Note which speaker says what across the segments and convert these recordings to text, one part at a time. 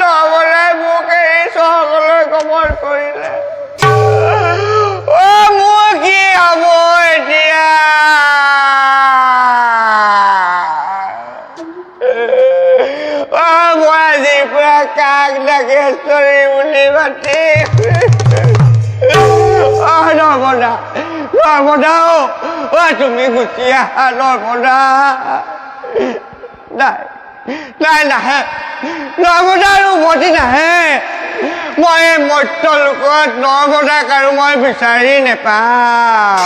Speaker 1: নৰ্মদাই মোক এৰি চহৰলৈ গমন কৰিলে। মোৰ কি হ'ব এতিয়া? মই আজিৰ পৰা কাক নাগেশ্বৰী বুলি মাতি নৰ্মদা নৰ্মদা তুমি গুচি আহা নৰ্মদা। নাই নাই নাহে নৰ্মদা আৰু উভতি নাহে। মই এই মৰ্ত্য লোকত নৰ্মদাক আৰু মই বিচাৰি নেপাওঁ।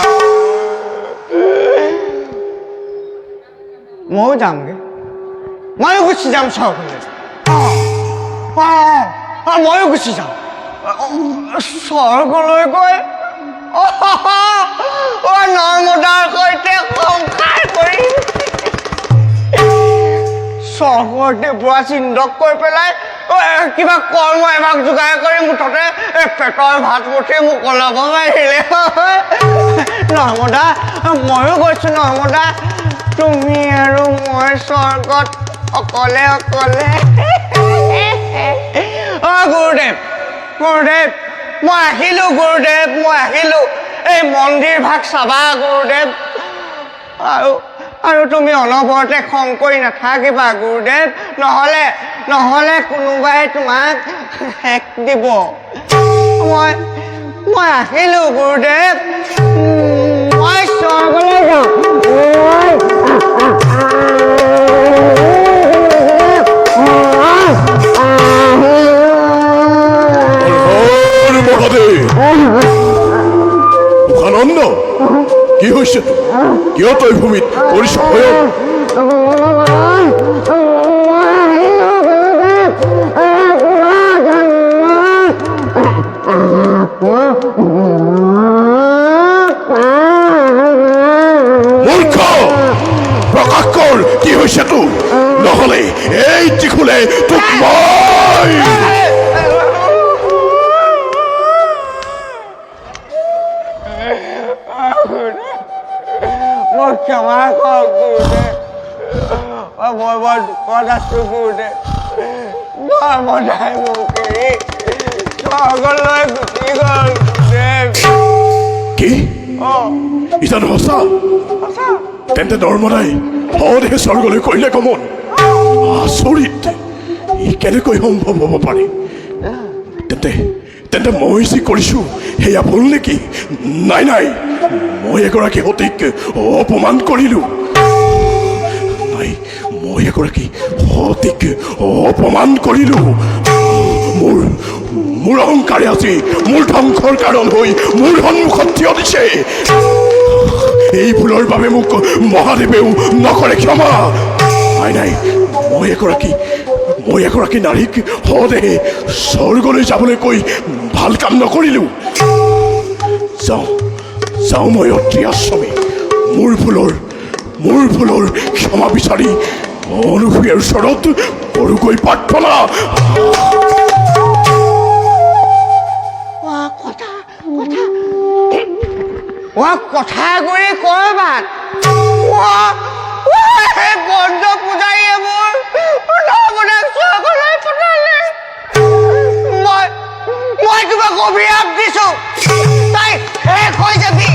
Speaker 1: ময়ো যামগে, ময়ো গুচি যাম চহৰলৈ। ময়ো গুচি যাম স্বৰ্গলৈ গৈ নৰ্মদাৰ সৈতে সংসাৰ কৰি স্বৰ্গতে বুঢ়া চিন্দক কৈ পেলাই কিবা কৰ্ম এভাগ যোগাৰ কৰি মুঠতে পেটৰ ভাত মুঠি মোক ওলাব মাৰিলে। নৰ্মদা ময়ো গৈছো নৰ্মদা, তুমি আৰু মই স্বৰ্গত অকলে অকলে। গুৰুদেৱ গুৰুদেৱ মই আহিলো গুৰুদেৱ, মই আহিলো। এই মন্দিৰ ভাগ চাবা গুৰুদেৱ। আৰু তুমি অনবৰতে খং কৰি নাথাকিবা গুৰুদেৱ, নহ'লে কোনোবাই তোমাক শেষ দিব। মই আহিলো গুৰুদেৱ, মই স্বৰ্গলৈ যাওঁ।
Speaker 2: আনন্দ কি হৈছে? কিয় তই ভূমিত কৰিছ? মূৰ্খ প্ৰকাশ কৰ কি হৈছে তোৰ, নহলে এই ত্ৰিশূলে তোক মই
Speaker 1: ক্ষমা কৰক গুৰুদেৱ, মই বৰ দুখত আছো গুৰুদেৱ। নৰ্মদাই মোক এৰি স্বৰ্গলৈ গুচি গ'ল গুৰুদেৱ।
Speaker 2: কি ইজানো সঁচা? তেন্তে নৰ্মদাই সদেহে স্বৰ্গলৈ কৰিলে গমন? আচৰিত, ই কেনেকৈ সম্ভৱ হ'ব পাৰে? তেন্তে মই যি কৰিছো সেয়া ভুল নেকি? নাই নাই, মই এগৰাকী সতীক অপমান কৰিলো। নাই, মই এগৰাকী সতীক অপমান কৰিলো। মোৰ অহংকাৰে আজি মোৰ ধ্বংসৰ কাৰণ হৈ মোৰ সন্মুখত থিয় দিছে। এই ভুলৰ বাবে মোক মহাদেৱেও নকৰে ক্ষমা। নাই নাই, মই এগৰাকী নাৰীক সদেহে স্বৰ্গলৈ যাবলৈ কৈ ভাল কাম নকৰিলো। যাওঁ মই অত্ৰি আশ্ৰমে মোৰ ভুলৰ ক্ষমা বিচাৰি অনুভূতিৰ ওচৰত কৰোগৈ প্ৰাৰ্থনা।
Speaker 1: কথা কৰি কৰবাত বন্ধ পূজাৰীয়ে মোৰ নৰ্মদাক স্বৰ্গলৈ পঠালে। মই তোমাক অভিশাপ দিছো, তাই শেষ হৈ যাবি।